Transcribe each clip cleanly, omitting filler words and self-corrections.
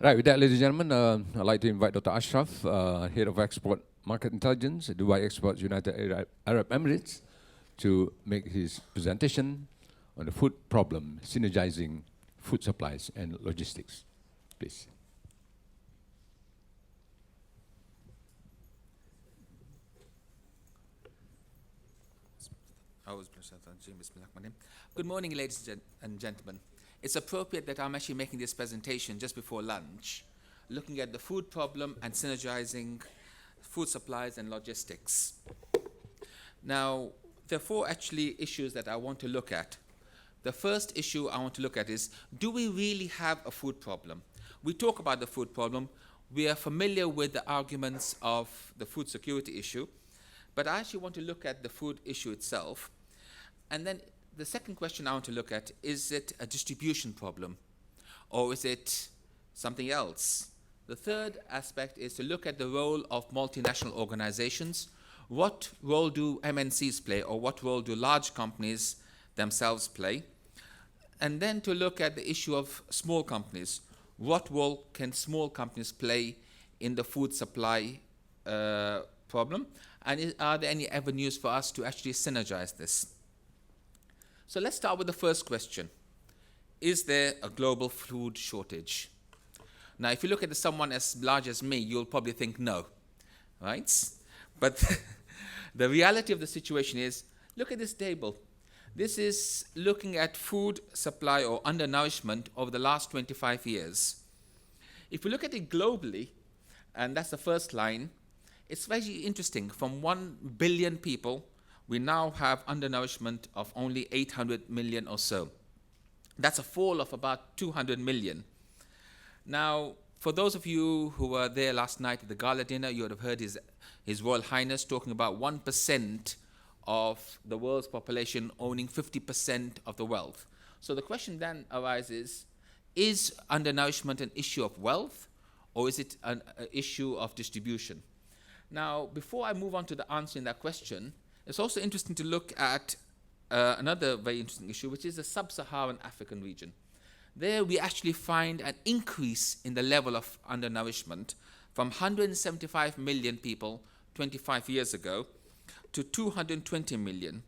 Right, with that, ladies and gentlemen, I'd like to invite Dr. Ashraf, Head of Export Market Intelligence at Dubai Exports United Arab Emirates, to make his presentation on the food problem, synergizing food supplies and logistics. Please. Good morning, ladies and gentlemen. It's appropriate that I'm actually making this presentation just before lunch, looking at the food problem and synergizing food supplies and logistics. Now, there are four actually issues that I want to look at. The first issue I want to look at is, do we really have a food problem? We talk about the food problem. We are familiar with the arguments of the food security issue, but I actually want to look at the food issue itself. And then the second question I want to look at, is it a distribution problem or is it something else? The third aspect is to look at the role of multinational organizations. What role do MNCs play, or what role do large companies themselves play? And then to look at the issue of small companies. What role can small companies play in the food supply problem? And are there any avenues for us to actually synergize this? So let's start with the first question. Is there a global food shortage? Now, if you look at someone as large as me, you'll probably think no, right? But the reality of the situation is, look at this table. This is looking at food supply or undernourishment over the last 25 years. If we look at it globally, and that's the first line, it's very interesting. From 1 billion people, we now have undernourishment of only 800 million or so. That's a fall of about 200 million. Now, for those of you who were there last night at the gala dinner, you would have heard His Royal Highness talking about 1% of the world's population owning 50% of the wealth. So the question then arises, is undernourishment an issue of wealth, or is it an issue of distribution? Now, before I move on to the answer in that question, it's also interesting to look at another very interesting issue, which is the sub-Saharan African region. There we actually find an increase in the level of undernourishment from 175 million people 25 years ago to 220 million.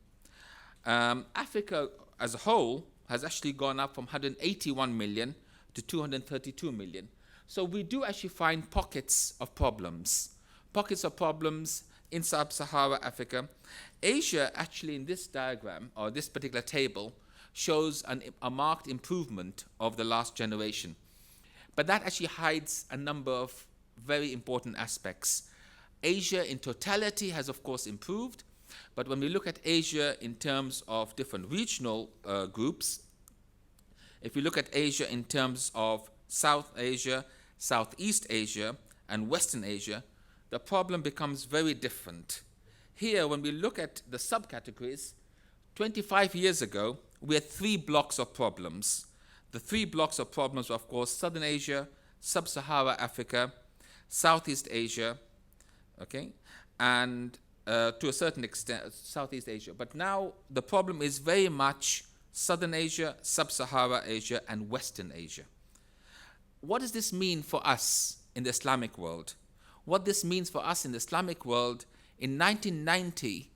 Africa as a whole has actually gone up from 181 million to 232 million. So we do actually find pockets of problems in sub-Saharan Africa. Asia, actually, in this diagram, or this particular table, shows a marked improvement of the last generation. But that actually hides a number of very important aspects. Asia in totality has, of course, improved, but when we look at Asia in terms of different regional groups, if we look at Asia in terms of South Asia, Southeast Asia, and Western Asia, the problem becomes very different. Here, when we look at the subcategories, 25 years ago, we had 3 blocks of problems. The 3 blocks of problems were, of course, Southern Asia, Sub-Saharan Africa, Southeast Asia, okay, and to a certain extent, Southeast Asia. But now the problem is very much Southern Asia, Sub-Saharan Asia, and Western Asia. What does this mean for us in the Islamic world? What this means for us in the Islamic world, in 1990,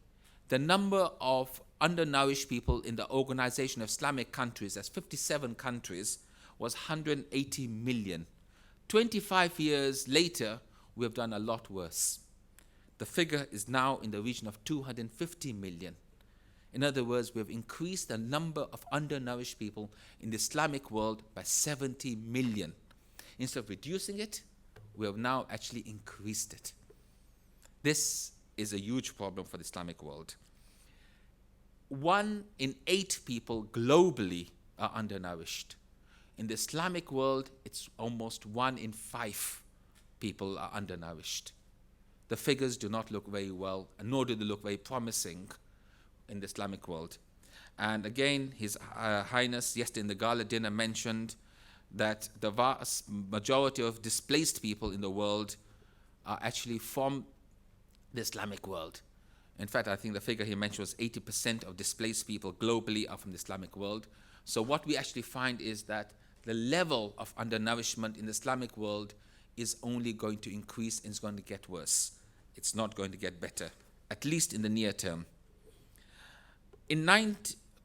the number of undernourished people in the Organization of Islamic Countries, that's 57 countries, was 180 million. 25 years later, we have done a lot worse. The figure is now in the region of 250 million. In other words, we have increased the number of undernourished people in the Islamic world by 70 million. Instead of reducing it, we have now actually increased it. This is a huge problem for the Islamic world. 1 in 8 people globally are undernourished. In the Islamic world, it's almost 1 in 5 people are undernourished. The figures do not look very well, and nor do they look very promising in the Islamic world. And again, His Highness yesterday in the gala dinner mentioned that the vast majority of displaced people in the world are actually from the Islamic world. In fact, I think the figure he mentioned was 80% of displaced people globally are from the Islamic world. So what we actually find is that the level of undernourishment in the Islamic world is only going to increase and it's going to get worse. It's not going to get better, at least in the near term.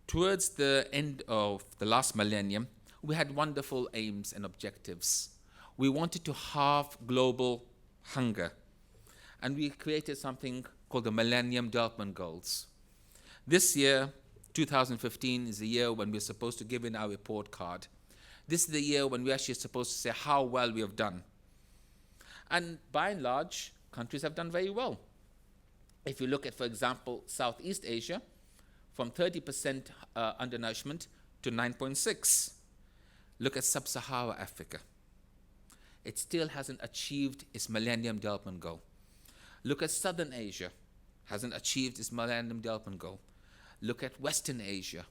Towards the end of the last millennium, we had wonderful aims and objectives. We wanted to halve global hunger, and we created something called the Millennium Development Goals. This year, 2015, is the year when we're supposed to give in our report card. This is the year when we're actually supposed to say how well we have done. And by and large, countries have done very well. If you look at, for example, Southeast Asia, from 30% undernourishment to 9.6. Look at Sub-Saharan Africa. It still hasn't achieved its Millennium Development Goal. Look at Southern Asia, hasn't achieved its Millennium Development Goal. Look at Western Asia,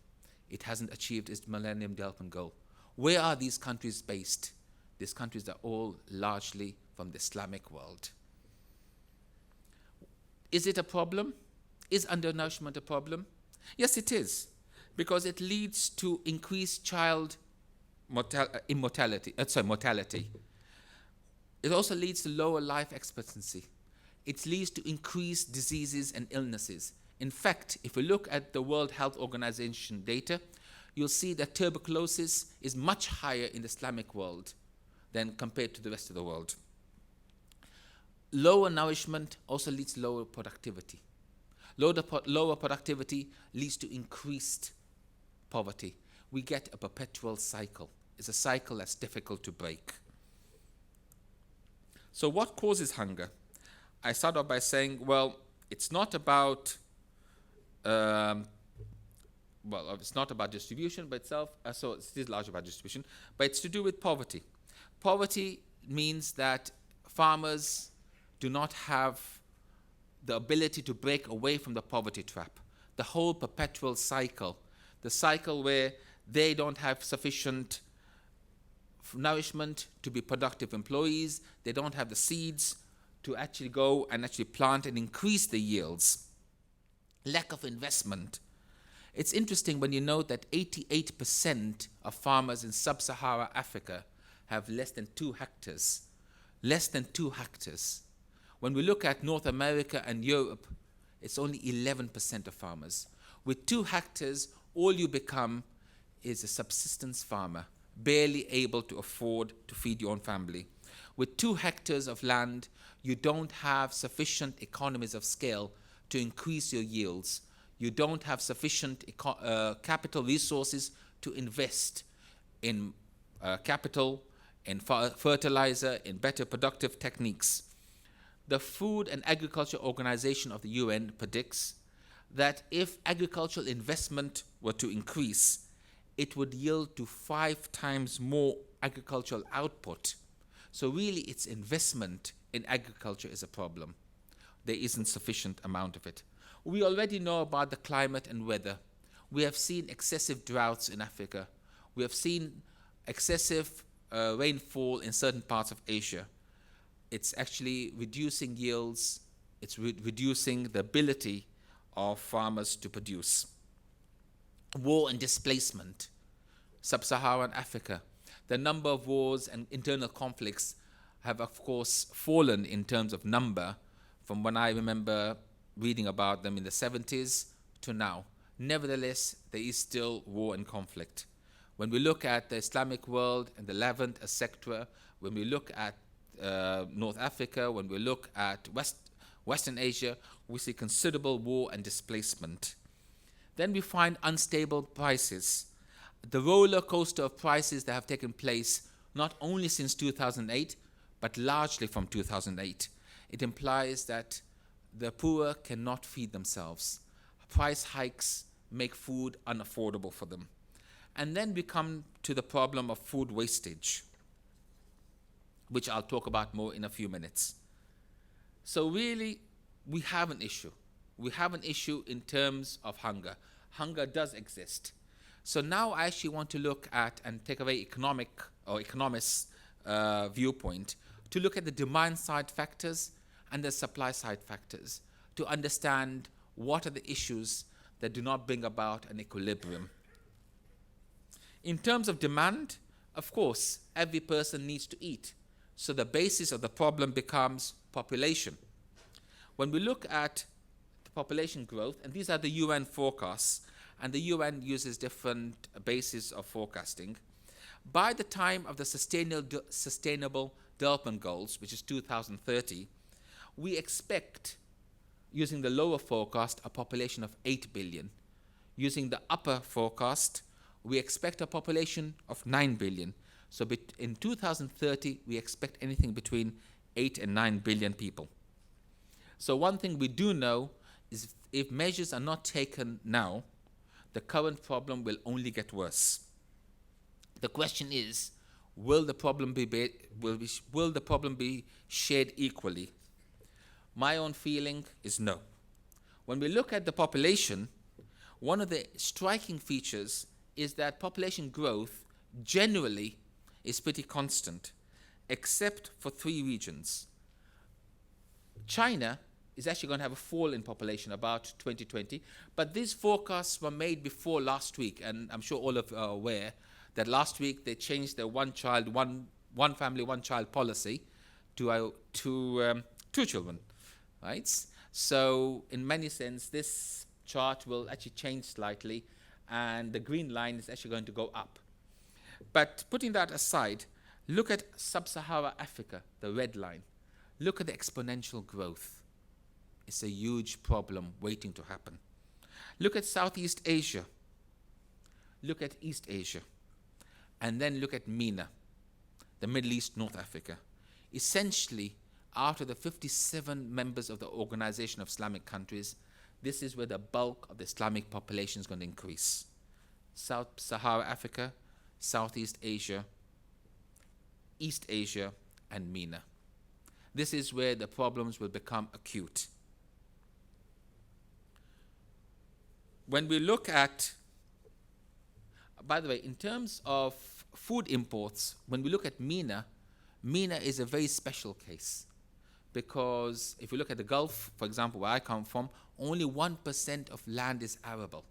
it hasn't achieved its Millennium Development Goal. Where are these countries based? These countries are all largely from the Islamic world. Is it a problem? Is undernourishment a problem? Yes, it is, because it leads to increased child mortality. It also leads to lower life expectancy. It leads to increased diseases and illnesses. In fact, if you look at the World Health Organization data, you'll see that tuberculosis is much higher in the Islamic world than compared to the rest of the world. Lower nourishment also leads to lower productivity. Lower productivity leads to increased poverty. We get a perpetual cycle. It's a cycle that's difficult to break. So what causes hunger? I start off by saying, well, it's not about it's not about distribution by itself, so it is largely about distribution, but it's to do with poverty. Poverty means that farmers do not have the ability to break away from the poverty trap. The whole perpetual cycle, the cycle where they don't have sufficient nourishment to be productive employees, they don't have the seeds to actually go and actually plant and increase the yields. Lack of investment. It's interesting when you know that 88% of farmers in sub-Saharan Africa have less than 2 hectares. Less than 2 hectares. When we look at North America and Europe, it's only 11% of farmers. With 2 hectares, all you become is a subsistence farmer, barely able to afford to feed your own family. With 2 hectares of land, you don't have sufficient economies of scale to increase your yields. You don't have sufficient capital resources to invest in capital, in fertilizer, in better productive techniques. The Food and Agriculture Organization of the UN predicts that if agricultural investment were to increase, it would yield to 5 times more agricultural output. So really, it's investment in agriculture is a problem. There isn't sufficient amount of it. We already know about the climate and weather. We have seen excessive droughts in Africa. We have seen excessive rainfall in certain parts of Asia. It's actually reducing yields. It's reducing the ability of farmers to produce. War and displacement. Sub-Saharan Africa. The number of wars and internal conflicts have, of course, fallen in terms of number from when I remember reading about them in the 70s to now. Nevertheless, there is still war and conflict. When we look at the Islamic world and the Levant, etc., when we look at North Africa, when we look at Western Asia, we see considerable war and displacement. Then we find unstable prices. The roller coaster of prices that have taken place not only since 2008, but largely from 2008. It implies that the poor cannot feed themselves. Price hikes make food unaffordable for them. And then we come to the problem of food wastage, which I'll talk about more in a few minutes. So really, we have an issue. We have an issue in terms of hunger. Hunger does exist. So now I actually want to look at and take a very economic or economist viewpoint to look at the demand side factors and the supply side factors to understand what are the issues that do not bring about an equilibrium. In terms of demand, of course, every person needs to eat. So the basis of the problem becomes population. When we look at the population growth, and these are the UN forecasts, and the UN uses different bases of forecasting, by the time of the Sustainable Development Goals, which is 2030, we expect, using the lower forecast, a population of 8 billion. Using the upper forecast, we expect a population of 9 billion. So in 2030, we expect anything between 8 and 9 billion people. So one thing we do know is if measures are not taken now, the current problem will only get worse. The question is, will the problem be shared equally? My own feeling is no. When we look at the population, one of the striking features is that population growth generally is pretty constant, except for 3 regions. China is actually going to have a fall in population about 2020, but these forecasts were made before last week, and I'm sure all of you are aware that last week they changed their one family, one child policy to 2 children, right? So in many sense, this chart will actually change slightly, and the green line is actually going to go up. But putting that aside, look at sub-Saharan Africa, the red line. Look at the exponential growth. It's a huge problem waiting to happen. Look at Southeast Asia. Look at East Asia. And then look at MENA, the Middle East, North Africa. Essentially, out of the 57 members of the Organization of Islamic Countries, this is where the bulk of the Islamic population is going to increase. Sub-Saharan Africa, Southeast Asia, East Asia, and MENA. This is where the problems will become acute. When we look at, by the way, in terms of food imports, when we look at MENA, MENA is a very special case, because if you look at the Gulf, for example, where I come from, only 1% of land is arable.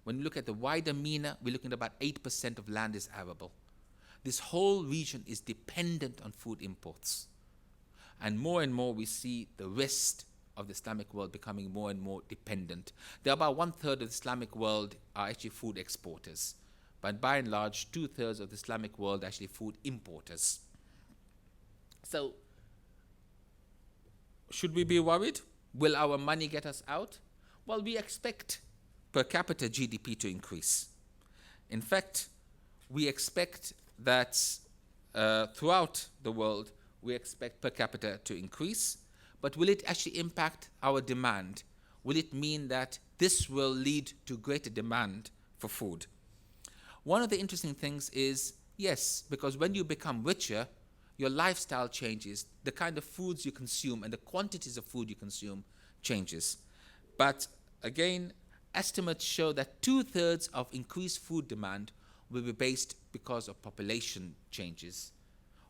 When you look at the wider MENA, we're looking at about 8% of land is arable. This whole region is dependent on food imports. And more we see the rest of the Islamic world becoming more and more dependent. There are about 1/3 of the Islamic world are actually food exporters. But by and large, 2/3 of the Islamic world are actually food importers. So, should we be worried? Will our money get us out? Well, we expect per capita GDP to increase. In fact, we expect that throughout the world, we expect per capita to increase. But will it actually impact our demand? Will it mean that this will lead to greater demand for food? One of the interesting things is, yes, because when you become richer, your lifestyle changes, the kind of foods you consume and the quantities of food you consume changes. But again, estimates show that 2/3 of increased food demand will be based because of population changes.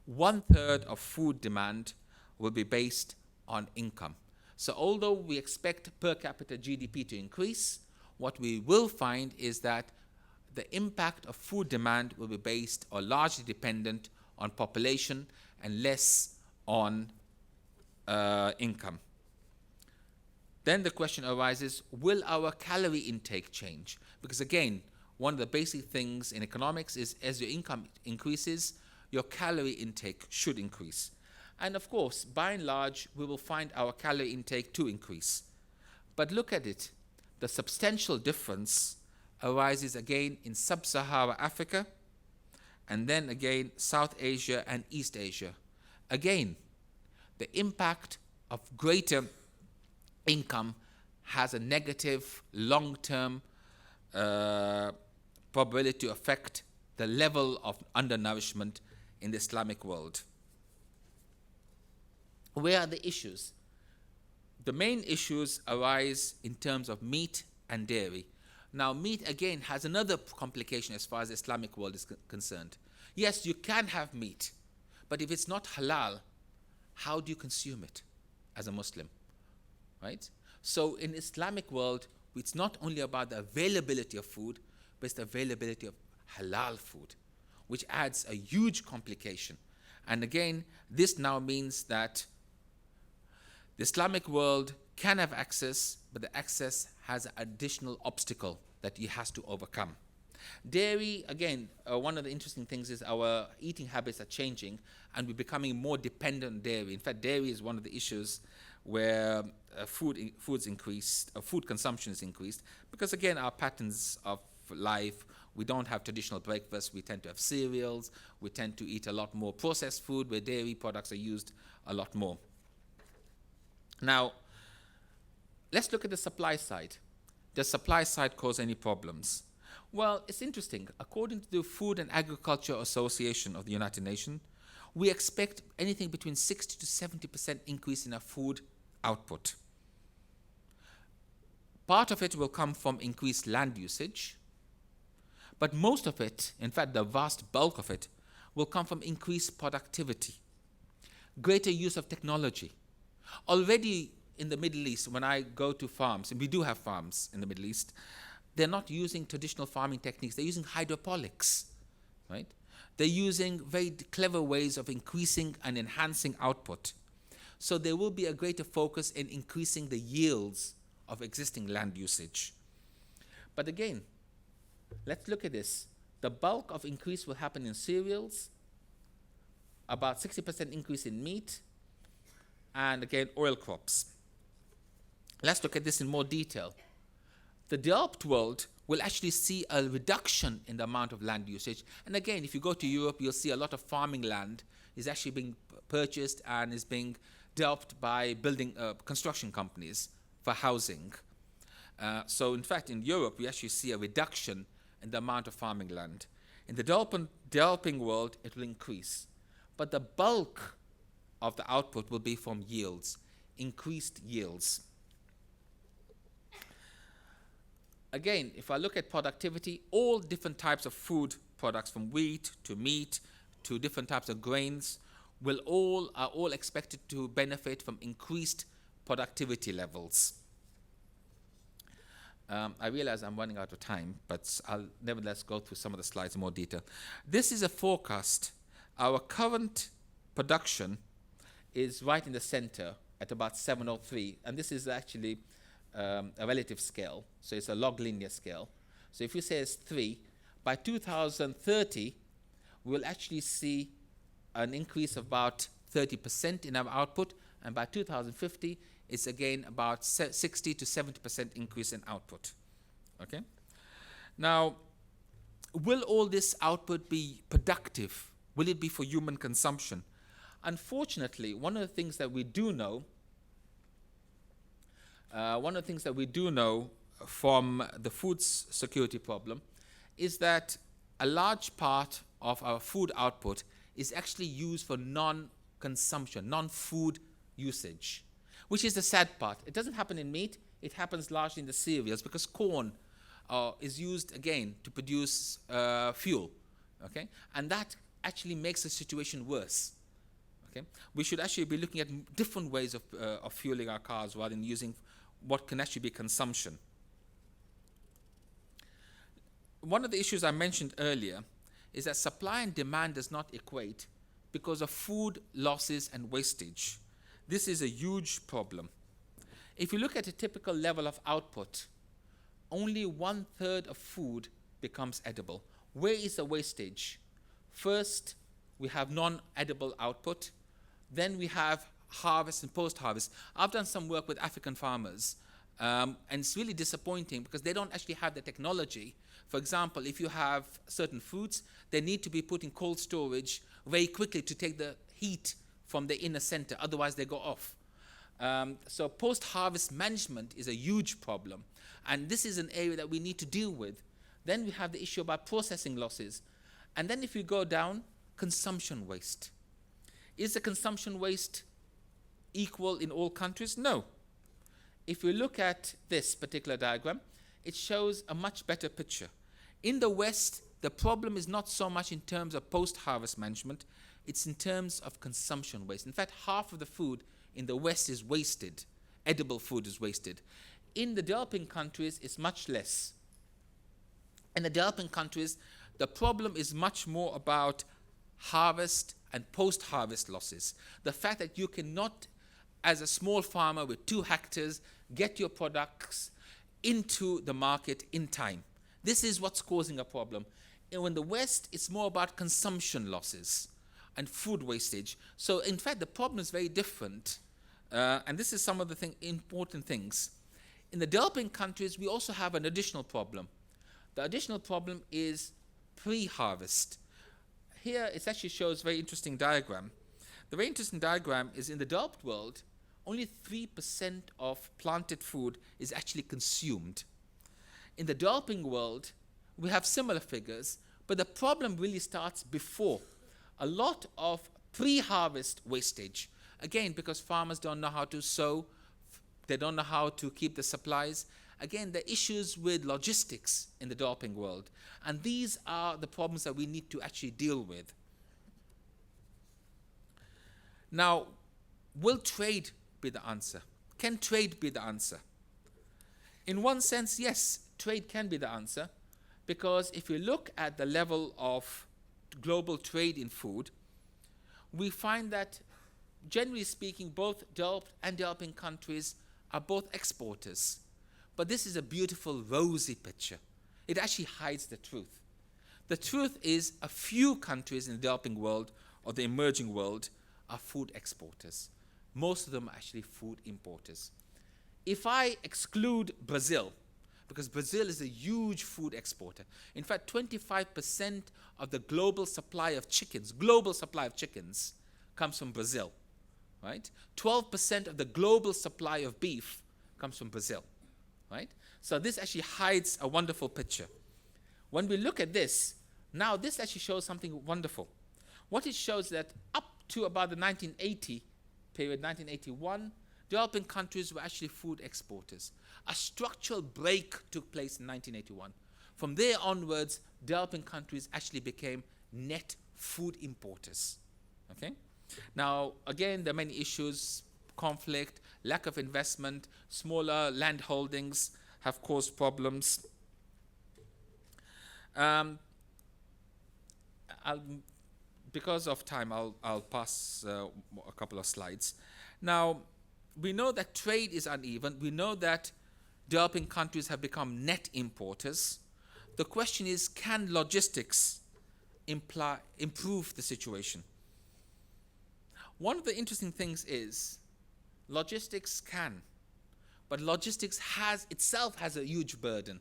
1/3 of food demand will be based on income. So although we expect per capita GDP to increase, what we will find is that the impact of food demand will be based or largely dependent on population and less on income. Then the question arises, will our calorie intake change? Because again, one of the basic things in economics is as your income increases, your calorie intake should increase. And of course, by and large, we will find our calorie intake to increase. But look at it, the substantial difference arises again in sub-Saharan Africa, and then again South Asia and East Asia. Again, the impact of greater income has a negative long-term probability to affect the level of undernourishment in the Islamic world. Where are the issues? The main issues arise in terms of meat and dairy. Now, meat, again, has another complication as far as the Islamic world is concerned. Yes, you can have meat, but if it's not halal, how do you consume it as a Muslim, right? So in the Islamic world, it's not only about the availability of food, but it's the availability of halal food. which adds a huge complication. And again, this now means that the Islamic world can have access, but the access has an additional obstacle that he has to overcome. Dairy, again, one of the interesting things is our eating habits are changing and we're becoming more dependent on dairy. In fact, dairy is one of the issues where food consumption is increased because, again, our patterns of life, we don't have traditional breakfast, we tend to have cereals, we tend to eat a lot more processed food where dairy products are used a lot more. Now, let's look at the supply side. Does supply side cause any problems? Well, it's interesting. According to the Food and Agriculture Association of the United Nations, we expect anything between 60 to 70% increase in our food output. Part of it will come from increased land usage, but most of it, in fact, the vast bulk of it, will come from increased productivity, greater use of technology. Already in the Middle East, when I go to farms, and we do have farms in the Middle East, they're not using traditional farming techniques. They're using hydroponics, right? They're using very clever ways of increasing and enhancing output. So there will be a greater focus in increasing the yields of existing land usage. But again, let's look at this. The bulk of increase will happen in cereals, about 60% increase in meat, and again, oil crops. Let's look at this in more detail. The developed world will actually see a reduction in the amount of land usage. And again, if you go to Europe, you'll see a lot of farming land is actually being purchased and is being developed by building construction companies for housing. So in fact, in Europe, we actually see a reduction in the amount of farming land. In the developing world, it will increase. But the bulk of the output will be from yields, increased yields. Again, if I look at productivity, all different types of food products, from wheat to meat to different types of grains, are all expected to benefit from increased productivity levels. I realize I'm running out of time, but I'll nevertheless go through some of the slides in more detail. This is a forecast. Our current production is right in the center at about 703, and this is actually a relative scale, so it's a log linear scale. So if you say it's 3, by 2030, we'll actually see an increase of about 30% in our output, and by 2050, it's again about 60 to 70% increase in output. Okay? Now, will all this output be productive? Will it be for human consumption? Unfortunately, one of the things that we do know from the food security problem is that a large part of our food output is actually used for non-consumption, non-food usage, which is the sad part. It doesn't happen in meat, it happens largely in the cereals because corn is used again to produce fuel, okay? And that actually makes the situation worse. Okay? We should actually be looking at different ways of fueling our cars rather than using what can actually be consumption. One of the issues I mentioned earlier is that supply and demand does not equate because of food losses and wastage. This is a huge problem. If you look at a typical level of output, only 1/3 of food becomes edible. Where is the wastage? First, we have non-edible output. Then we have harvest and post-harvest. I've done some work with African farmers, and it's really disappointing because they don't actually have the technology. For example, if you have certain fruits, they need to be put in cold storage very quickly to take the heat from the inner center, otherwise they go off. So post-harvest management is a huge problem, and this is an area that we need to deal with. Then we have the issue about processing losses. And then if you go down, consumption waste. Is the consumption waste equal in all countries? No. If we look at this particular diagram, it shows a much better picture. In the West, the problem is not so much in terms of post-harvest management, it's in terms of consumption waste. In fact, half of the food in the West is wasted. Edible food is wasted. In the developing countries, it's much less. In the developing countries, The problem is much more about harvest and post-harvest losses. The fact that you cannot, as a small farmer with 2 hectares, get your products into the market in time. This is what's causing a problem. And in the West, it's more about consumption losses and food wastage. So in fact, the problem is very different. And this is some of the important things. In the developing countries, we also have an additional problem. The additional problem is pre-harvest. Here, it actually shows a very interesting diagram. The very interesting diagram is in the developed world, only 3% of planted food is actually consumed. In the developing world, we have similar figures, but the problem really starts before. A lot of pre-harvest wastage, again, because farmers don't know how to sow, they don't know how to keep the supplies. Again, the issues with logistics in the developing world. And these are the problems that we need to actually deal with. Now, will trade be the answer? Can trade be the answer? In one sense, yes, trade can be the answer, because if you look at the level of global trade in food, we find that, generally speaking, both developed and developing countries are both exporters. But this is a beautiful, rosy picture. It actually hides the truth. The truth is a few countries in the developing world or the emerging world are food exporters. Most of them are actually food importers. If I exclude Brazil, because Brazil is a huge food exporter. In fact, 25% of the global supply of chickens, comes from Brazil, right? 12% of the global supply of beef comes from Brazil, right? So this actually hides a wonderful picture. When we look at this, now this actually shows something wonderful. What it shows that up to about the 1980 period, 1981, developing countries were actually food exporters. A structural break took place in 1981. From there onwards, developing countries actually became net food importers. Okay? Now, again, there are many issues: conflict, lack of investment, smaller land holdings have caused problems. Because of time, I'll pass a couple of slides. Now, we know that trade is uneven. We know that developing countries have become net importers. The question is, can logistics improve the situation? One of the interesting things is logistics can, but logistics itself has a huge burden.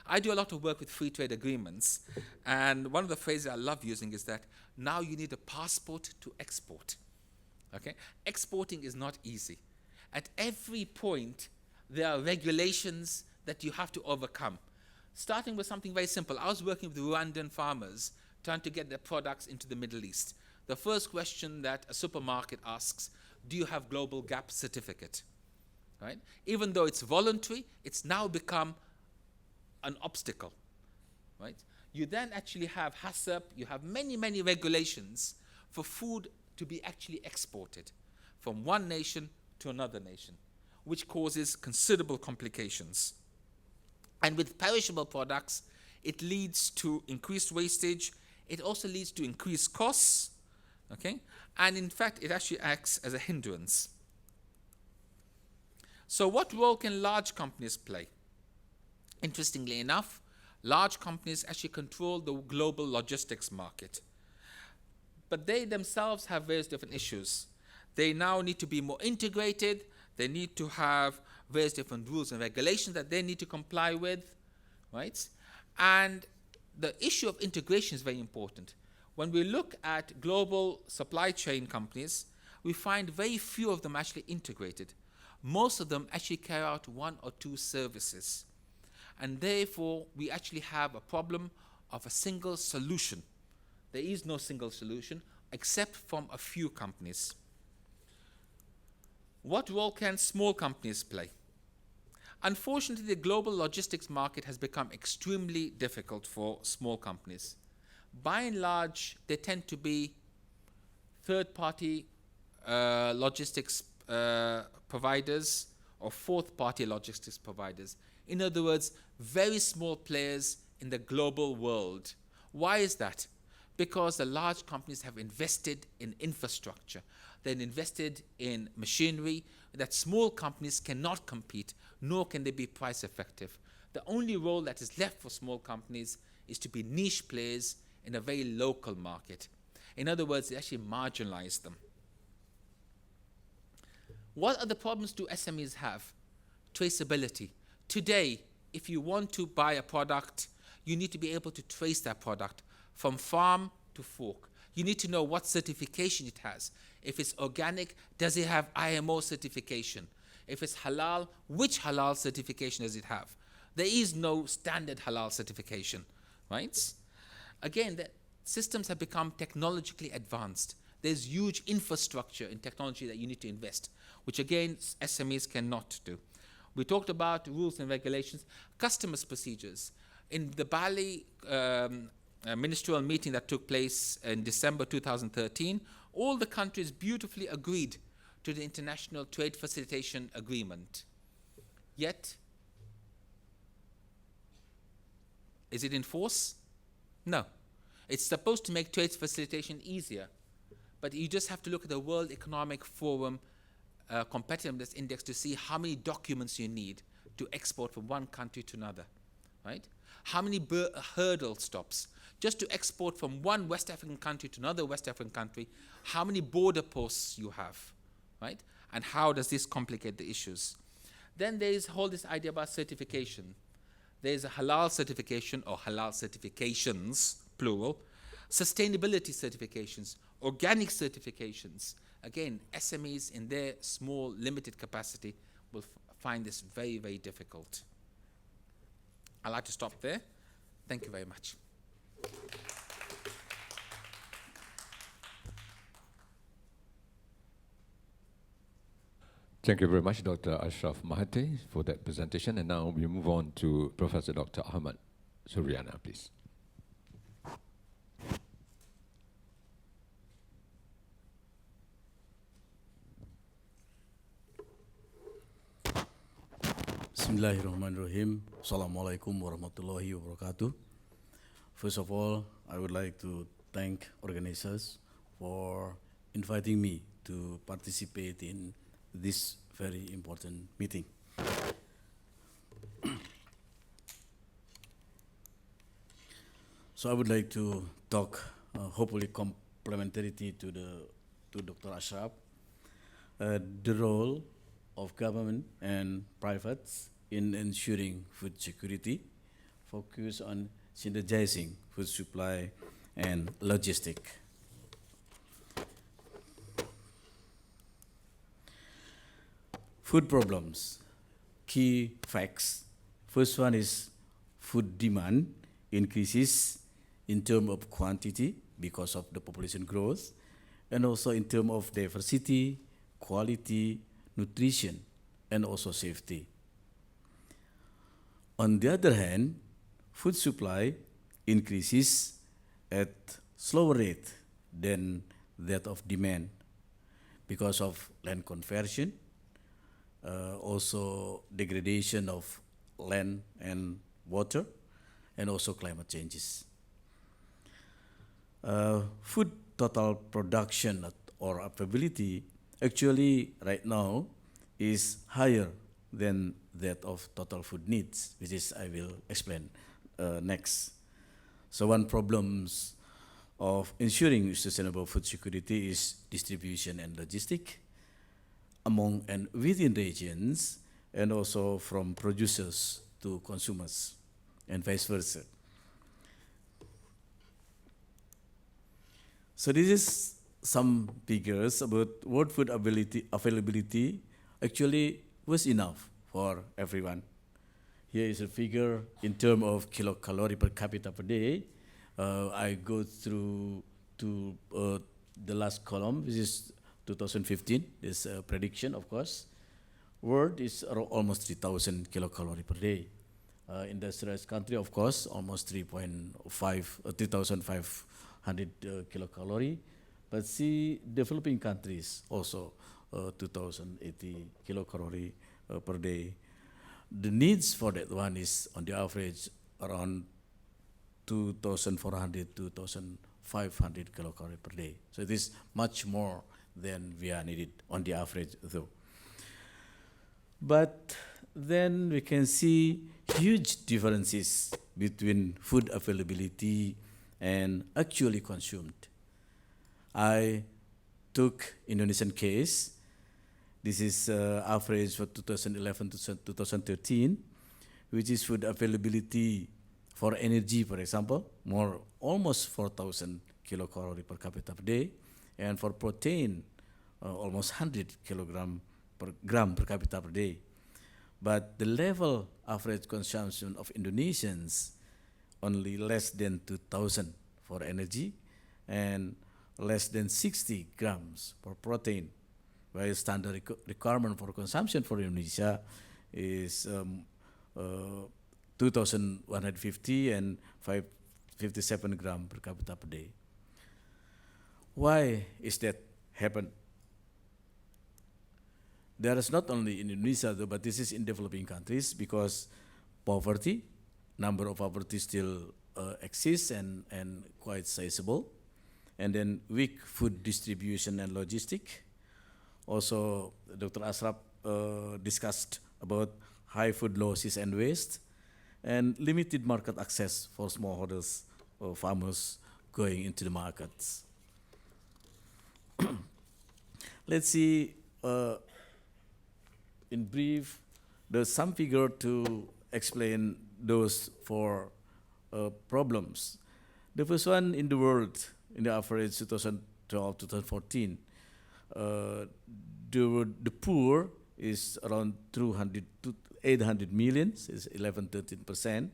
I do a lot of work with free trade agreements, and one of the phrases I love using is that now you need a passport to export. Okay? Exporting is not easy. At every point, there are regulations that you have to overcome. Starting with something very simple. I was working with Rwandan farmers trying to get their products into the Middle East. The first question that a supermarket asks, do you have global gap certificate? Right? Even though it's voluntary, it's now become an obstacle. Right? You then actually have HACCP, you have many, many regulations for food to be actually exported from one nation to another nation, which causes considerable complications. And with perishable products, it leads to increased wastage. It also leads to increased costs, okay? And in fact, it actually acts as a hindrance. So what role can large companies play? Interestingly enough, large companies actually control the global logistics market. But they themselves have various different issues. They now need to be more integrated. They need to have various different rules and regulations that they need to comply with, right? And the issue of integration is very important. When we look at global supply chain companies, we find very few of them actually integrated. Most of them actually carry out one or two services. And therefore, we actually have a problem of a single solution. There is no single solution except from a few companies. What role can small companies play? Unfortunately, the global logistics market has become extremely difficult for small companies. By and large, they tend to be third-party logistics providers or fourth-party logistics providers. In other words, very small players in the global world Why is that? Because the large companies have invested in infrastructure. They've invested in machinery that small companies cannot compete, nor can they be price effective. The only role that is left for small companies is to be niche players in a very local market. In other words, they actually marginalize them. What other problems do SMEs have? Traceability. Today, if you want to buy a product, you need to be able to trace that product from farm to fork. You need to know what certification it has. If it's organic, does it have IMO certification? If it's halal, which halal certification does it have? There is no standard halal certification, right? Again, the systems have become technologically advanced. There's huge infrastructure in technology that you need to invest, which again, SMEs cannot do. We talked about rules and regulations, customs procedures. In the Bali ministerial meeting that took place in December 2013, all the countries beautifully agreed to the International Trade Facilitation Agreement. Yet, is it in force? No. It's supposed to make trade facilitation easier, but you just have to look at the World Economic Forum Competitiveness Index to see how many documents you need to export from one country to another, right? How many hurdle stops? Just to export from one West African country to another West African country, how many border posts you have, right? And how does this complicate the issues? Then there is this idea about certification. There is a halal certification or halal certifications, plural, sustainability certifications, organic certifications. Again, SMEs in their small, limited capacity will find this very, very difficult. I'd like to stop there. Thank you very much. Thank you very much, Dr. Ashraf Mahate, for that presentation. And now we move on to Professor Dr. Ahmad Suryana, please. Bismillahirrahmanirrahim. Assalamualaikum warahmatullahi wabarakatuh. First of all, I would like to thank organizers for inviting me to participate in this very important meeting. So I would like to talk, hopefully complementarity to Dr. Ashraf, the role of government and privates in ensuring food security, focus on synergizing food supply and logistics. Food problems, key facts. First one is food demand increases in terms of quantity because of the population growth, and also in terms of diversity, quality, nutrition, and also safety. On the other hand, food supply increases at slower rate than that of demand because of land conversion, also degradation of land and water, and also climate changes. Food total production or availability actually right now is higher than that of total food needs, which is I will explain next. So one problems of ensuring sustainable food security is distribution and logistics among and within regions, and also from producers to consumers, and vice versa. So this is some figures about world food availability actually was enough for everyone. Here is a figure in terms of kilocalorie per capita per day. I go through to the last column, which is 2015, this prediction, of course. World is almost 3,000 kilocalorie per day. Industrialized country, of course, almost 3,500 kilocalorie. But see, developing countries also 2,080 kilocalorie per day. The needs for that one is on the average around 2,400 to 2,500 kilocalories per day. So it is much more than we are needed on the average though. But then we can see huge differences between food availability and actually consumed. I took Indonesian case. This is average for 2011 to 2013, which is food availability for energy, for example, almost 4,000 kilocalories per capita per day, and for protein, almost 100 gram per capita per day. But the level average consumption of Indonesians only less than 2,000 for energy and less than 60 grams for protein, while standard requirement for consumption for Indonesia is 2,150 and 557 grams per capita per day. Why is that happen? There is not only in Indonesia though, but this is in developing countries because poverty, number of poverty still exists and quite sizable. And then weak food distribution and logistic. Also, Dr. Ashraf discussed about high food losses and waste, and limited market access for smallholders or farmers going into the markets. Let's see, in brief, there's some figure to explain those four problems. The first one in the world, in the average 2012-2014, the poor is around 200 to 800 million, is 11-13%.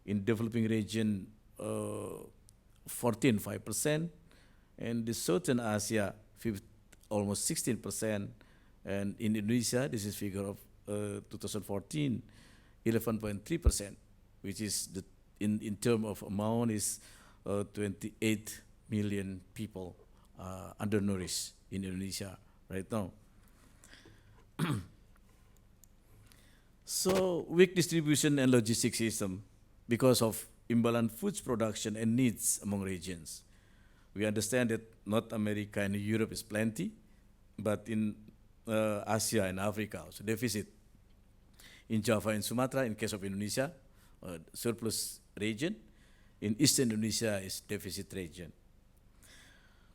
In developing region, 14.5%. And the Southern Asia, almost 16%. And in Indonesia, this is figure of 2014, 11.3%, which is in term of amount is 28 million people undernourished in Indonesia right now. So weak distribution and logistics system because of imbalanced foods production and needs among regions. We understand that North America and Europe is plenty, but in Asia and Africa also deficit. In Java and Sumatra, in case of Indonesia, surplus region. In Eastern Indonesia is deficit region.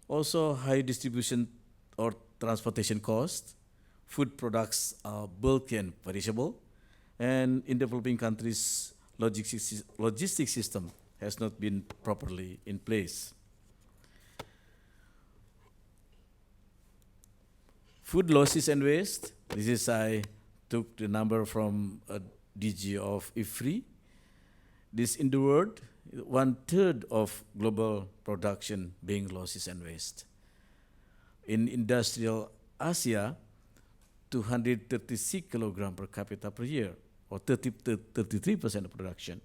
Also high distribution or transportation cost. Food products are bulky and perishable. And in developing countries, logistics system has not been properly in place. Food losses and waste. This is, I took the number from a DG of IFRI. This in the world, 1/3 of global production being losses and waste. In industrial Asia, 236 kilogram per capita per year, or 33% of production.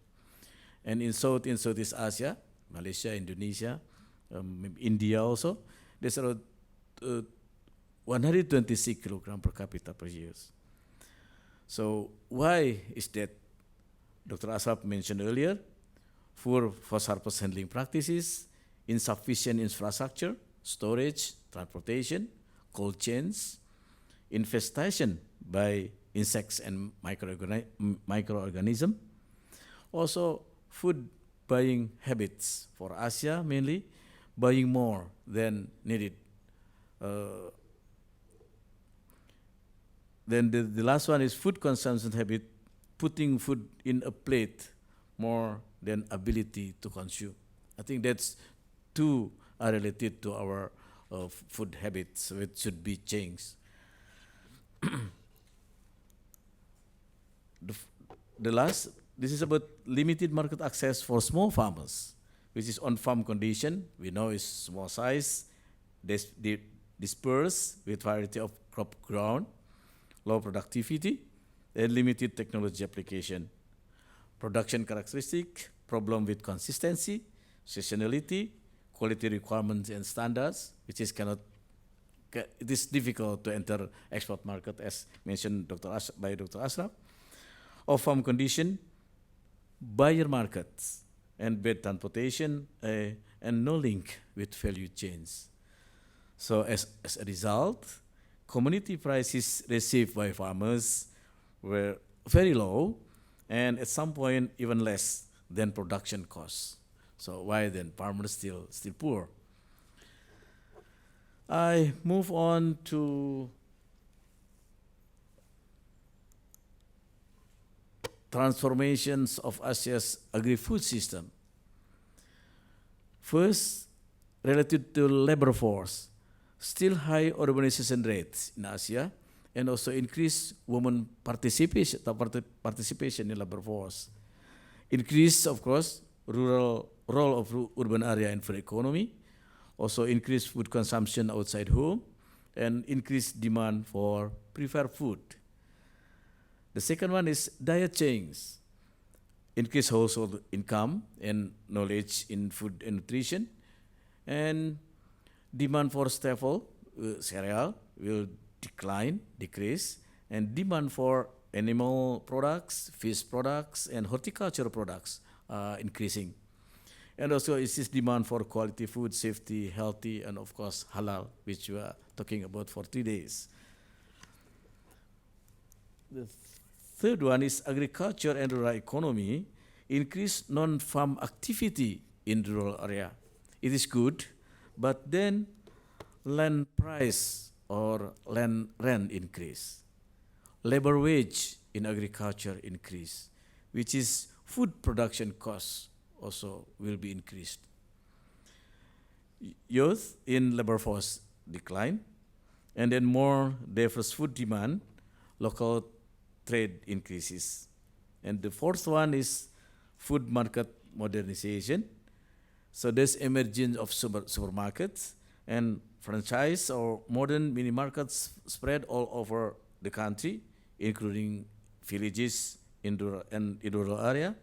And in Southeast Asia, Malaysia, Indonesia, India also, there's around 126 kilogram per capita per year. So why is that? Dr. Ashraf mentioned earlier, poor post-harvest handling practices, insufficient infrastructure, storage, transportation, cold chains, infestation by insects and microorganisms. Also, food buying habits for Asia mainly, buying more than needed. Then the last one is food consumption habit, putting food in a plate more than ability to consume. I think that's two are related to our food habits, so it should be changed. The last, this is about limited market access for small farmers, which is on-farm condition. We know is small size, dispersed with variety of crop ground, low productivity, and limited technology application. Production characteristic, problem with consistency, seasonality, quality requirements and standards, which is it is difficult to enter export market as mentioned by Dr. Ashraf. Off-farm condition, buyer markets, and bad transportation, and no link with value chains. So as a result, commodity prices received by farmers were very low, and at some point even less than production costs. So why then farmers still poor? I move on to transformations of Asia's agri-food system. First, related to labor force, still high urbanization rates in Asia, and also increased women participation in labor force. Increase, of course, rural role of urban area in food economy, also increased food consumption outside home, and increased demand for prepared food. The second one is diet change, increased household income and knowledge in food and nutrition, and demand for staple cereal will decrease, and demand for animal products, fish products, and horticultural products are increasing. And also it's this demand for quality food, safety, healthy, and of course halal, which we are talking about for 3 days. The third one is agriculture and rural economy, increase non-farm activity in rural area. It is good, but then land price or land rent increase. Labor wage in agriculture increase, which is food production costs also will be increased. Youth in labor force decline, and then more diverse food demand, local trade increases. And the fourth one is food market modernization. So there's emergence of supermarkets and franchise or modern mini markets spread all over the country, including villages in rural area.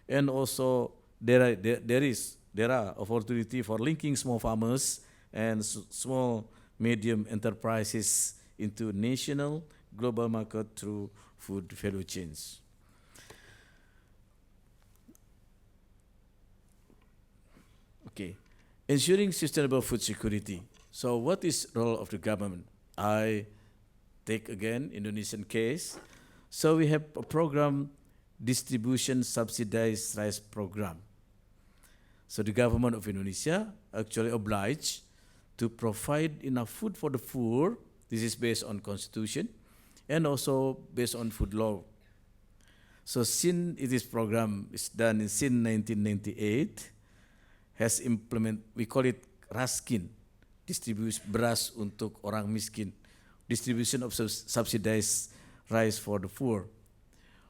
And also there are opportunity for linking small farmers and small medium enterprises into national global market through food value chains. Okay, ensuring sustainable food security. So what is role of the government? I take again Indonesian case. So we have a program, distribution subsidized rice program. So the government of Indonesia actually obliged to provide enough food for the poor. This is based on constitution and also based on food law. So since this program is done since 1998, has implement, we call it raskin, distribution beras untuk orang miskin, distribution of subsidized rice for the poor.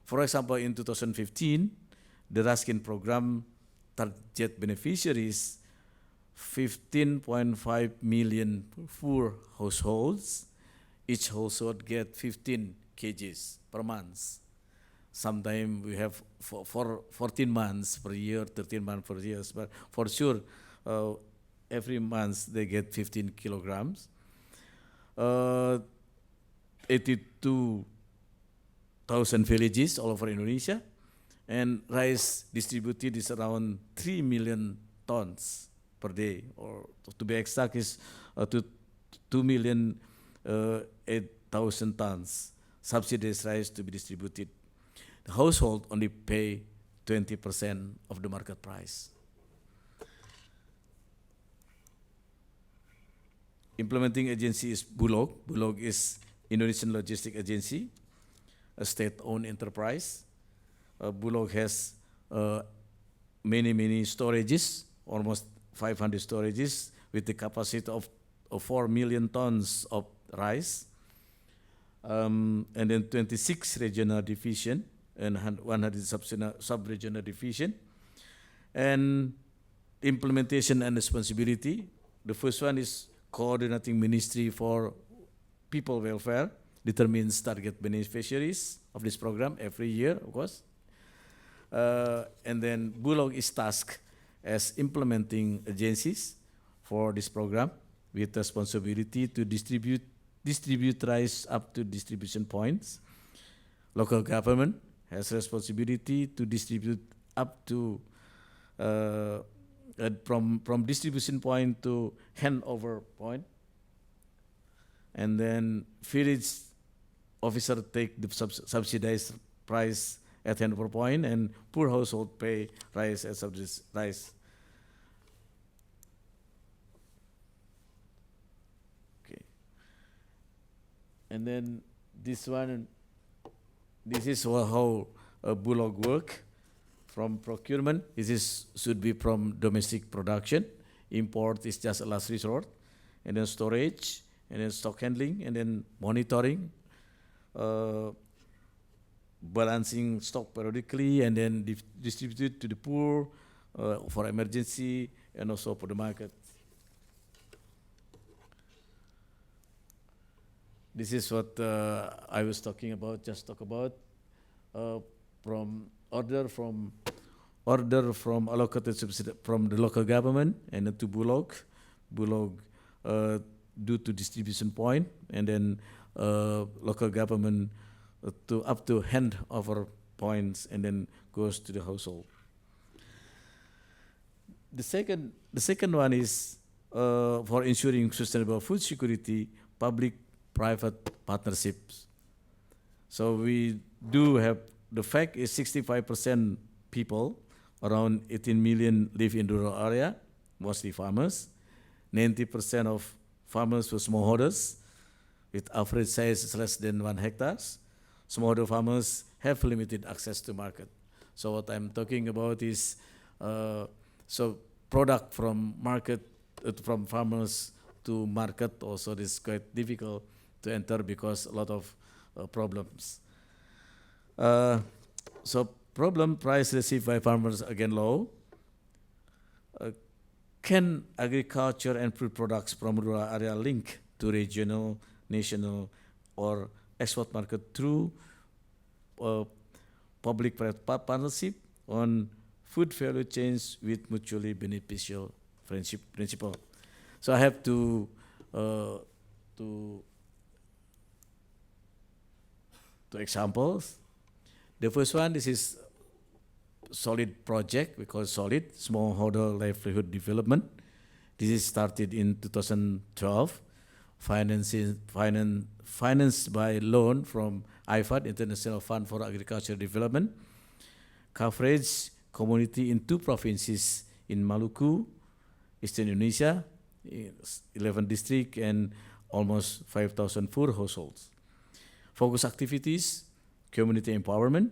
For example, in 2015, the raskin program target beneficiaries 15.5 million poor households. Each household get 15 kgs per month. Sometimes we have for 14 months per year, 13 months per year, but for sure, every month they get 15 kilograms. 82,000 villages all over Indonesia, and rice distributed is around 3 million tons per day, or to be exact is 2,008,000 tons subsidized rice to be distributed. The household only pay 20% of the market price. Implementing agency is Bulog. Bulog is Indonesian Logistic Agency, a state-owned enterprise. Bulog has many storages, almost 500 storages with the capacity of 4 million tons of rice, and then 26 regional division and 100 sub-regional division. And implementation and responsibility. The first one is coordinating Ministry for People Welfare, determines target beneficiaries of this program every year, of course. And then Bulog is tasked as implementing agencies for this program with responsibility to distribute rice up to distribution points. Local government has responsibility to distribute up to from distribution point to handover point, and then village officer take the subsidized price at handover point, and poor household pay rice at subsidized rice. Okay, and then this one, this is how a bullock work. From procurement, should be from domestic production. Import is just a last resort, and then storage, and then stock handling, and then monitoring, balancing stock periodically, and then distribute to the poor for emergency, and also for the market. This is what I was talking about. Just talk about from order from allocated subsidy from the local government, and then to bullock due to distribution point, and then local government to up to handover points, and then goes to the household. The second one is for ensuring sustainable food security, public-private partnerships. So we do have, the fact is 65% people, around 18 million, live in rural area, mostly farmers. 90% of farmers were smallholders, with average size less than 1 hectare. Smallholder farmers have limited access to market. So what I'm talking about is, so product from market, from farmers to market also is quite difficult to enter because a lot of problems. So problem, price received by farmers again low. Can agriculture and food products from rural area link to regional, national, or export market through public-private partnership on food value chains with mutually beneficial principle? So I have two examples. The first one, this is solid project, we call it solid, smallholder livelihood development. This is started in 2012, financed by loan from IFAD, International Fund for Agricultural Development. Coverage community in 2 provinces in Maluku, Eastern Indonesia, 11 districts and almost 5,000 poor households. Focus activities, community empowerment,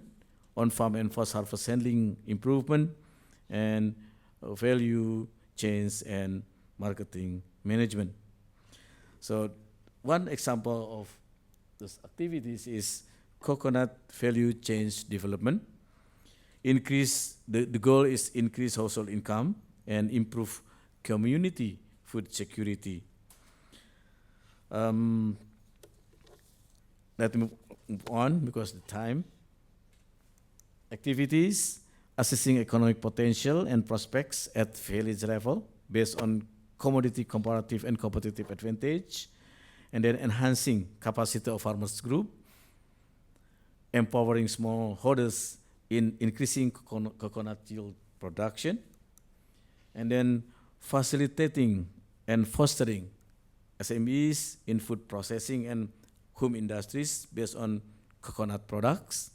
on-farm and post-harvest handling improvement, and value chains and marketing management. So one example of those activities is coconut value chains development. The goal is increase household income and improve community food security. Let me move on because of the time. Activities, assessing economic potential and prospects at village level based on commodity comparative and competitive advantage, and then enhancing capacity of farmers group, empowering smallholders in increasing coconut yield production, and then facilitating and fostering SMEs in food processing and home industries based on coconut products,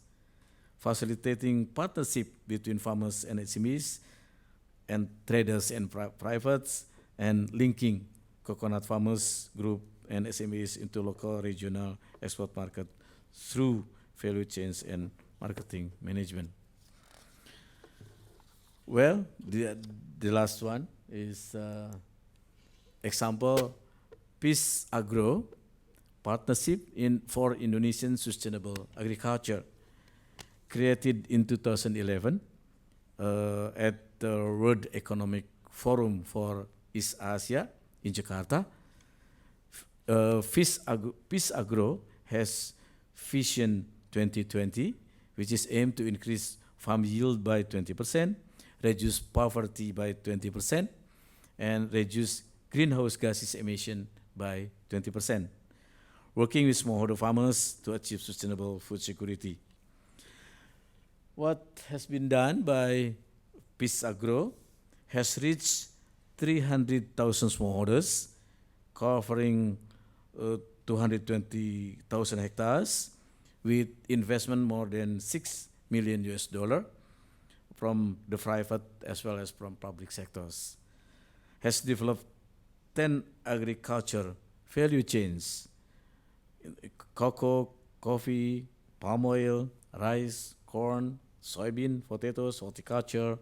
facilitating partnership between farmers and SMEs and traders and privates, and linking coconut farmers group and SMEs into local, regional, export market through value chains and marketing management. Well, the last one is example, Peace Agro Partnership for Indonesian Sustainable Agriculture, created in 2011 at the World Economic Forum for East Asia in Jakarta. Peace Agro has Vision 2020, which is aimed to increase farm yield by 20%, reduce poverty by 20%, and reduce greenhouse gases emission by 20%, working with smallholder farmers to achieve sustainable food security. What has been done by PIS Agro has reached 300,000 smallholders, covering 220,000 hectares, with investment more than $6 million from the private as well as from public sectors. Has developed 10 agriculture value chains: cocoa, coffee, palm oil, rice, corn, soybean, potatoes, horticulture,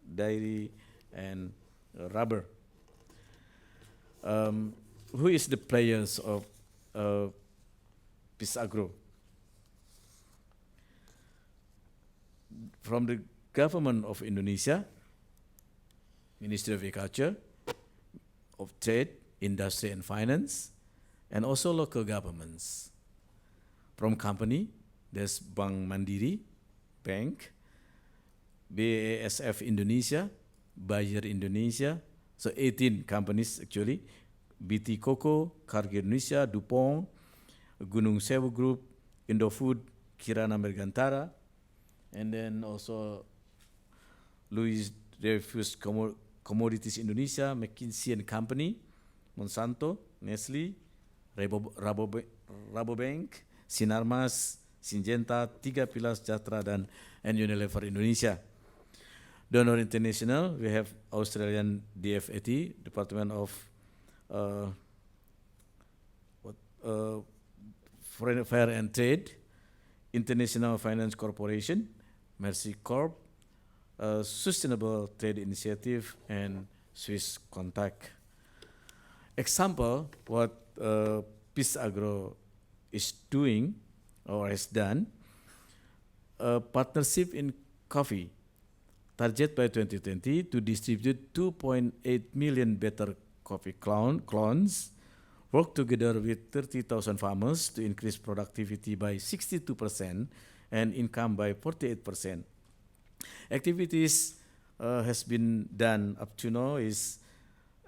dairy, and rubber. Who is the players of PIS Agro? From the government of Indonesia, Ministry of Agriculture, of Trade, Industry and Finance, and also local governments. From company, there's Bank Mandiri, Bank, BASF Indonesia, Bayer Indonesia, so 18 companies actually, BT Coco, Cargill Indonesia, DuPont, Gunung Sewu Group, Indofood, Kirana Mergantara, and then also Louis Dreyfus Commodities Indonesia, McKinsey and Company, Monsanto, Nestle, Rabobank, Sinarmas, Syngenta, Tiga Pilar Sejahtera, and Unilever Indonesia. Donor international, we have Australian DFAT, Department of Foreign Affairs and Trade, International Finance Corporation, Mercy Corp, Sustainable Trade Initiative, and Swiss Contact. Example, what PIS Agro is doing or has done, a partnership in coffee, target by 2020 to distribute 2.8 million better coffee clones, work together with 30,000 farmers to increase productivity by 62% and income by 48%. Activities has been done up to now is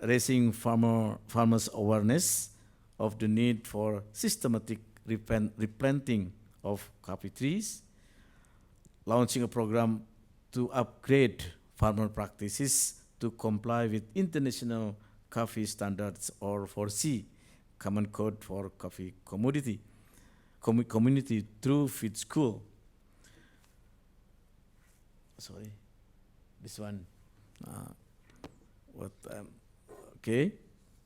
raising farmers' awareness of the need for systematic replanting of coffee trees, launching a program to upgrade farmer practices to comply with international coffee standards or 4C, Common Code for Coffee Community through Feed School. Sorry, this one. Okay,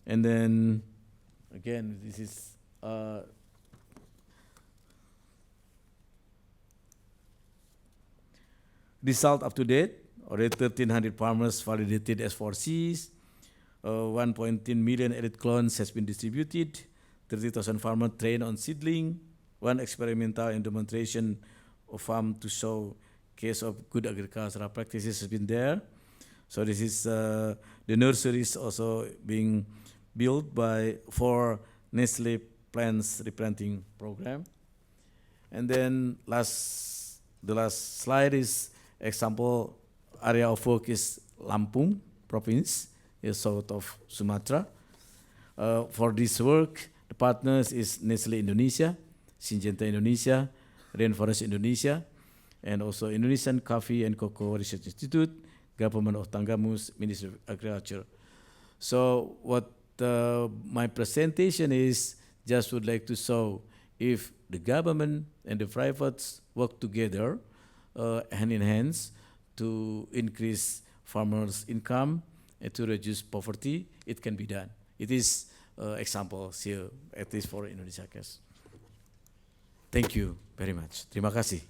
and then again, this is result up to date. Already 1,300 farmers validated as 4Cs. 1.10 million elite clones has been distributed. 30,000 farmers trained on seedling. One experimental and demonstration of farm to show case of good agricultural practices has been there. So this is the nurseries also being built for Nestle plants replanting program. And then the last slide is example area of work is Lampung province, is south of Sumatra. For this work, the partners is Nestle Indonesia, Syngenta Indonesia, Rainforest Indonesia, and also Indonesian Coffee and Cocoa Research Institute, Government of Tanggamus, Ministry of Agriculture. So what my presentation is, just would like to show if the government and the privates work together, hand in hands, to increase farmers' income and to reduce poverty, it can be done. It is examples here, at least for Indonesia case. Thank you very much. Terima kasih.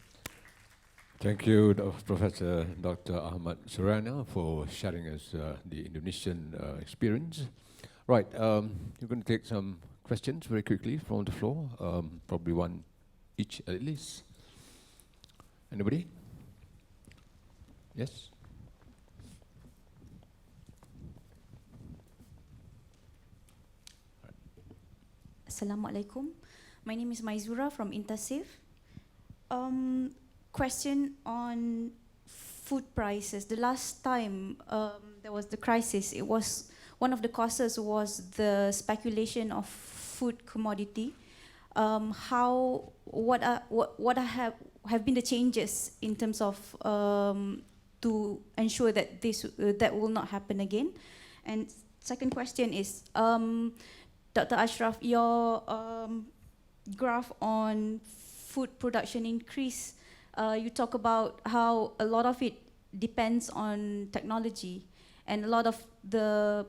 Thank you, Professor Dr. Ahmad Suryana, for sharing us the Indonesian experience. Right, you're going to take some questions very quickly from the floor, probably one each at least. Anybody? Yes? Assalamualaikum. My name is Maizura from Intasif. Question on food prices. The last time there was the crisis, it was one of the causes was the speculation of food commodity. What have been the changes in terms of to ensure that that will not happen again? And second question is, Dr. Ashraf, your graph on food production increase, you talk about how a lot of it depends on technology, and a lot of the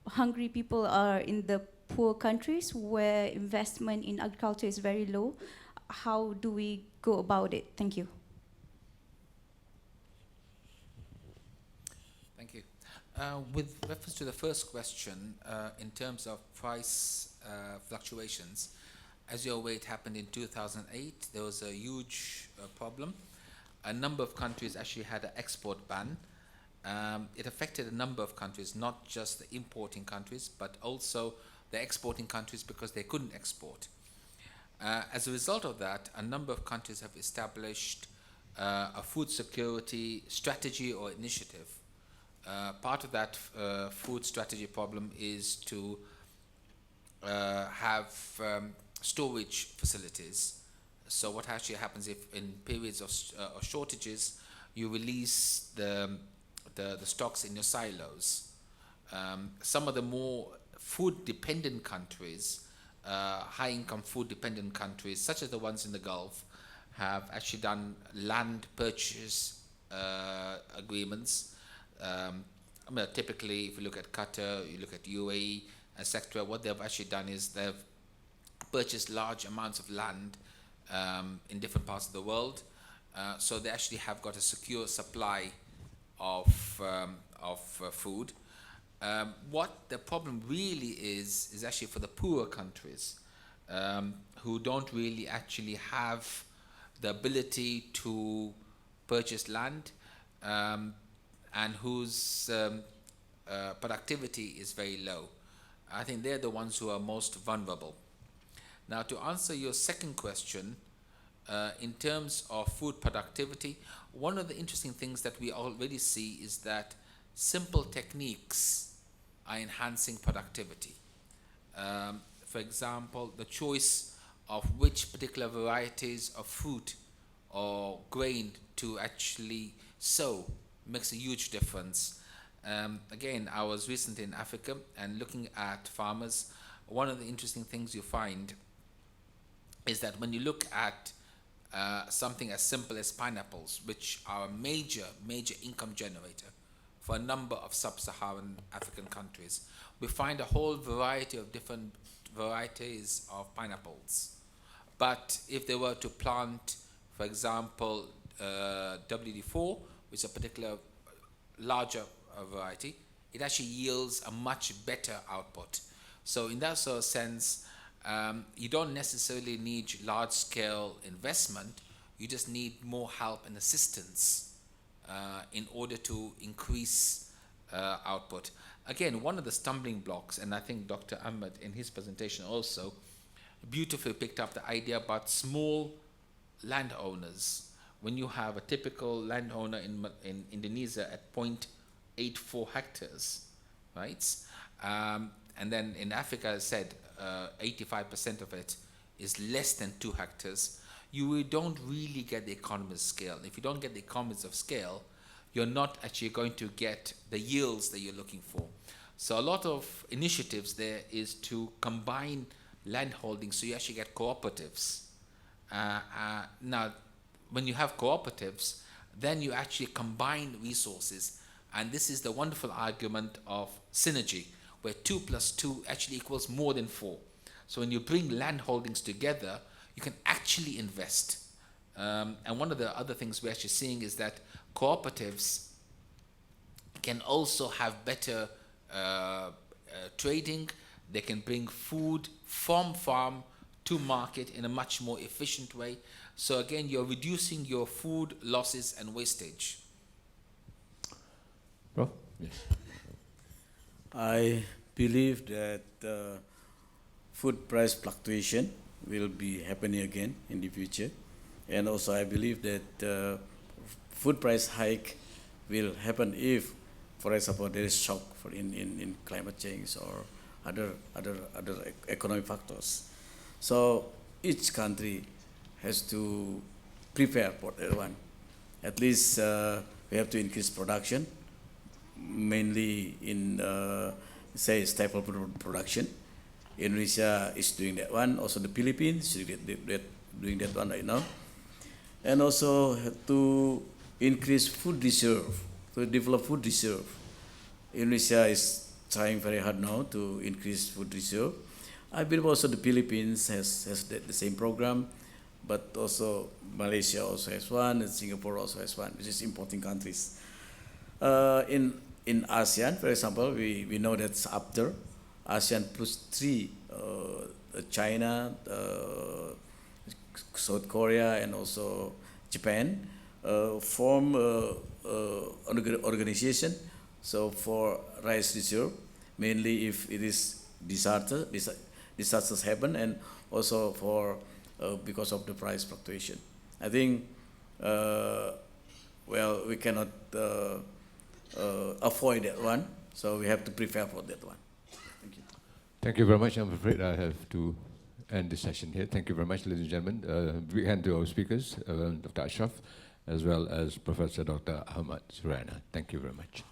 hungry people are in the poor countries where investment in agriculture is very low. How do we go about it? Thank you. Thank you. With reference to the first question, in terms of price fluctuations, as you're aware, it happened in 2008. There was a huge problem. A number of countries actually had an export ban. It affected a number of countries, not just the importing countries, but also the exporting countries, because they couldn't export. As a result of that, a number of countries have established a food security strategy or initiative. Part of that food strategy problem is to have storage facilities. So what actually happens if in periods of shortages, you release the stocks in your silos. Some of the more food-dependent countries, high-income food-dependent countries, such as the ones in the Gulf, have actually done land purchase agreements. Typically, if you look at Qatar, you look at UAE, etc., what they've actually done is they've purchased large amounts of land in different parts of the world. So they actually have got a secure supply of food. What the problem really is actually for the poorer countries who don't really actually have the ability to purchase land and whose productivity is very low. I think they're the ones who are most vulnerable. Now, to answer your second question, in terms of food productivity, one of the interesting things that we already see is that simple techniques are enhancing productivity. For example, the choice of which particular varieties of fruit or grain to actually sow makes a huge difference. Again, I was recently in Africa and looking at farmers. One of the interesting things you find is that when you look at something as simple as pineapples, which are a major income generator for a number of sub-Saharan African countries, we find a whole variety of different varieties of pineapples. But if they were to plant, for example, WD4, which is a particular larger variety, it actually yields a much better output. So in that sort of sense, you don't necessarily need large-scale investment. You just need more help and assistance in order to increase output. Again, one of the stumbling blocks, and I think Dr. Ahmed in his presentation also beautifully picked up the idea about small landowners. When you have a typical landowner in Indonesia at 0.84 hectares, right? And then in Africa, as I said, 85% of it is less than 2 hectares. You don't really get the economies of scale. If you don't get the economies of scale, you're not actually going to get the yields that you're looking for. So a lot of initiatives there is to combine land holdings so you actually get cooperatives. Now, when you have cooperatives, then you actually combine resources. And this is the wonderful argument of synergy, where 2 + 2 actually equals more than 4. So when you bring land holdings together, you can actually invest. And one of the other things we're actually seeing is that cooperatives can also have better trading. They can bring food from farm to market in a much more efficient way. So again, you're reducing your food losses and wastage. Prof? Yes. I believe that food price fluctuation will be happening again in the future. And also I believe that food price hike will happen if, for example, there is shock in climate change or other economic factors. So each country has to prepare for that one. At least we have to increase production, mainly in, say, staple production. Indonesia is doing that one. Also the Philippines is doing that one right now. And also to increase food reserve, to develop food reserve. Indonesia is trying very hard now to increase food reserve. I believe also the Philippines has the same program, but also Malaysia also has one, and Singapore also has one, which is important countries. In ASEAN, for example, we know that after ASEAN plus 3, China, South Korea, and also Japan form an organization. So for rice reserve, mainly if it is disasters happen, and also for because of the price fluctuation. I think well, we cannot avoid that one, so we have to prepare for that one. Thank you. Thank you very much. I'm afraid I have to end the session here. Thank you very much, ladies and gentlemen. Big hand to our speakers, Dr. Ashraf, as well as Professor Dr. Hamid Suryana. Thank you very much.